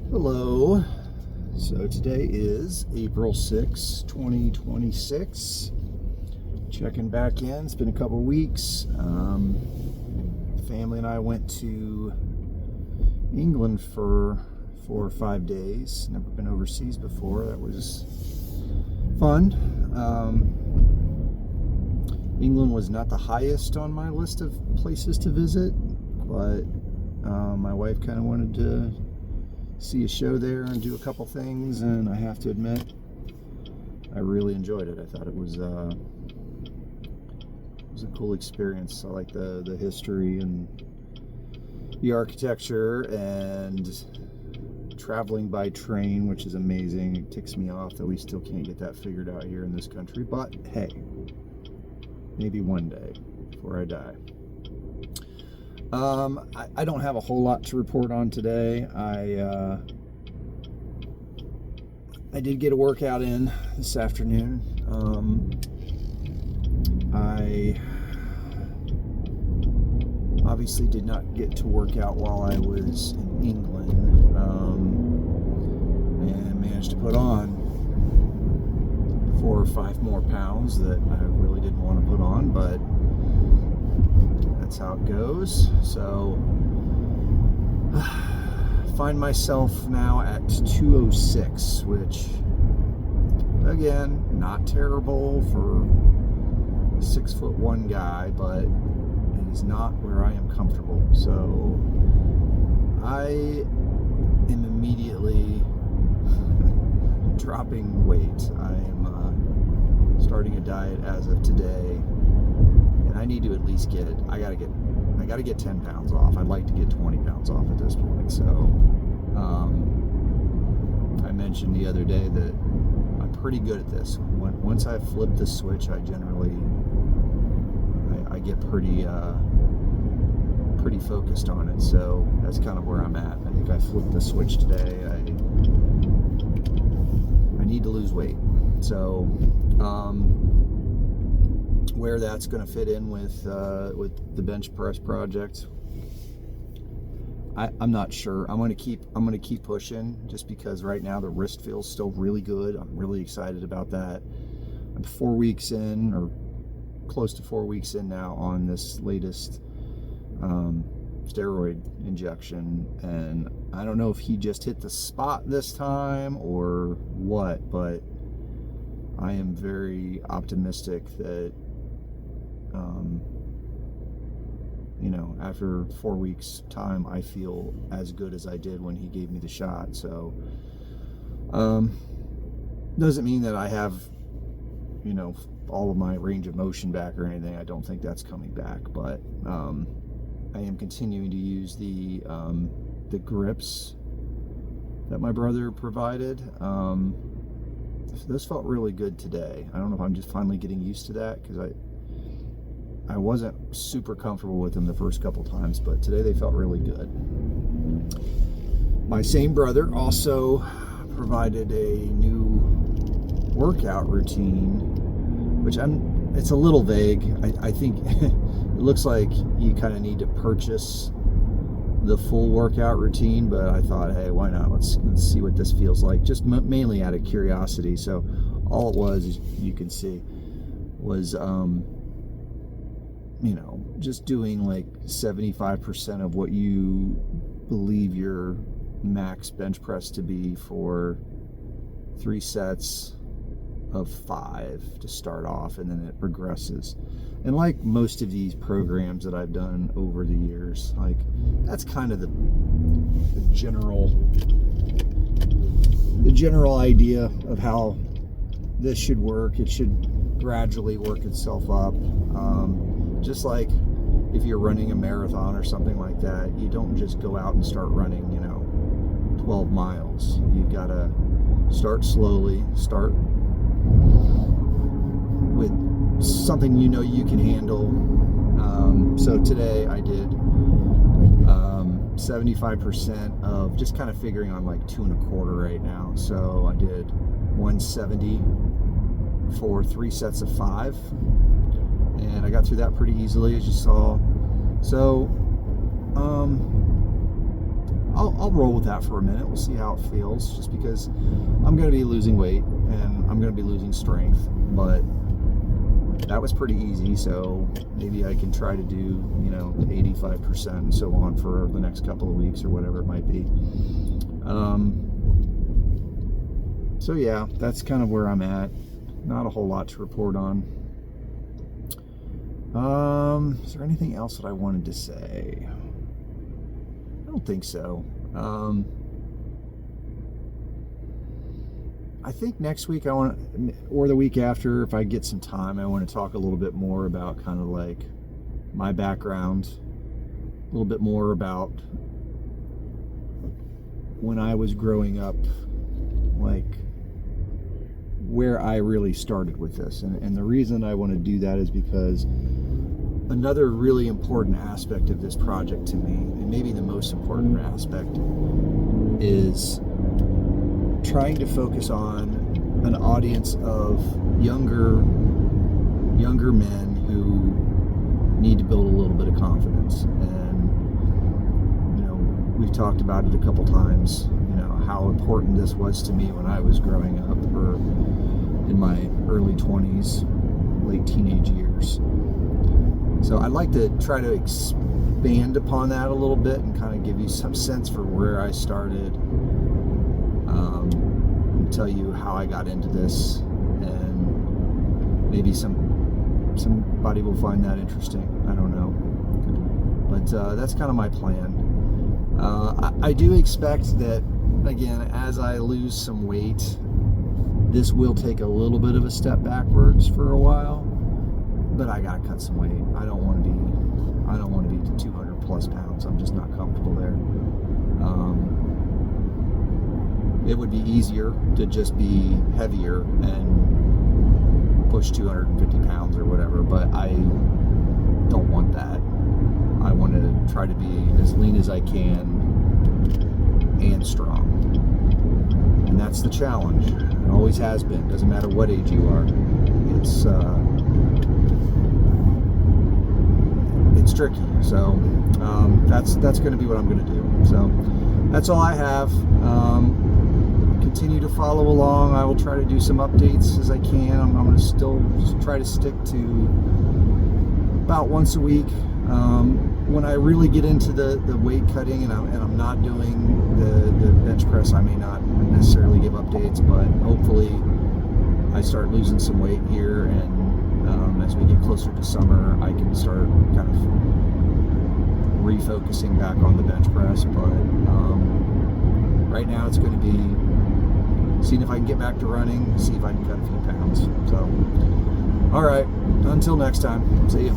Hello. So today is April 6, 2026. Checking back in. It's been a couple weeks. Family and I went to England for 4 or 5 days. Never been overseas before. That was fun. England was not the highest on my list of places to visit, but my wife kind of wanted to see a show there and do a couple things, and I have to admit I really enjoyed it. I thought it was a cool experience. I like the history and the architecture, and traveling by train, which is amazing. It ticks me off that we still can't get that figured out here in this country, but hey, maybe one day before I die. I don't have a whole lot to report on today. I did get a workout in this afternoon. I obviously did not get to work out while I was in England, and managed to put on 4 or 5 more pounds that I really didn't want to put on, but that's how it goes. So find myself now at 206, which again, not terrible for a 6'1" guy, but it is not where I am comfortable. So I am immediately dropping weight. I am starting a diet as of today. I need to at least I gotta get 10 pounds off. I'd like to get 20 pounds off at this point. So, I mentioned the other day that I'm pretty good at this. Once I flip the switch, I generally, I get pretty focused on it. So that's kind of where I'm at. I think I flipped the switch today. I need to lose weight. So, where that's going to fit in with the bench press project, I'm not sure. I'm going to keep pushing, just because right now the wrist feels still really good. I'm really excited about that. I'm 4 weeks in, or close to 4 weeks in now, on this latest steroid injection, and I don't know if he just hit the spot this time or what, but I am very optimistic that after 4 weeks time, I feel as good as I did when he gave me the shot. So doesn't mean that I have all of my range of motion back or anything. I don't think that's coming back, but I am continuing to use the grips that my brother provided. those felt really good today. I don't know if I'm just finally getting used to that, because I wasn't super comfortable with them the first couple times, but today they felt really good. My same brother also provided a new workout routine, which it's a little vague. I think it looks like you kind of need to purchase the full workout routine, but I thought, hey, why not? Let's see what this feels like, just mainly out of curiosity. So all it was, as you can see, was just doing like 75% of what you believe your max bench press to be for 3 sets of 5 to start off, and then it progresses. And like most of these programs that I've done over the years, like that's kind of the general idea of how this should work. It should gradually work itself up. Just like if you're running a marathon or something like that, you don't just go out and start running, 12 miles. You've got to start slowly, start with something you can handle. So today I did 75% of just kind of figuring on like 2 1/4 right now. So I did 170 for 3 sets of 5, and I got through that pretty easily, as you saw. So I'll roll with that for a minute. We'll see how it feels, just because I'm going to be losing weight and I'm going to be losing strength, but that was pretty easy. So maybe I can try to do 85% and so on for the next couple of weeks or whatever it might be. So yeah, that's kind of where I'm at. Not a whole lot to report on. Is there anything else that I wanted to say? I don't think so. I think next week or the week after, if I get some time, I want to talk a little bit more about kind of like my background, a little bit more about when I was growing up, like where I really started with this. And the reason I want to do that is because another really important aspect of this project to me, and maybe the most important aspect, is trying to focus on an audience of younger men who need to build a little bit of confidence. And we've talked about it a couple times, how important this was to me when I was growing up, or in my early 20s, late teenage years. So I'd like to try to expand upon that a little bit and kind of give you some sense for where I started, tell you how I got into this, and maybe somebody will find that interesting. I don't know, but that's kind of my plan. I do expect that, again, as I lose some weight, this will take a little bit of a step backwards for a while, but I gotta cut some weight. I don't want to be 200 plus pounds. I'm just not comfortable there. It would be easier to just be heavier and push 250 pounds or whatever, but I don't want that. I want to try to be as lean as I can and strong. And that's the challenge. It always has been. Doesn't matter what age you are. It's tricky. So that's going to be what I'm going to do. So that's all I have. Continue to follow along. I will try to do some updates as I can. I'm going to still try to stick to about once a week. When I really get into the weight cutting and I'm not doing the bench press, I may not necessarily give updates, but hopefully I start losing some weight here, and as we get closer to summer, I can start kind of refocusing back on the bench press. But right now it's going to be seeing if I can get back to running, see if I can cut a few pounds. So, all right, until next time, see you.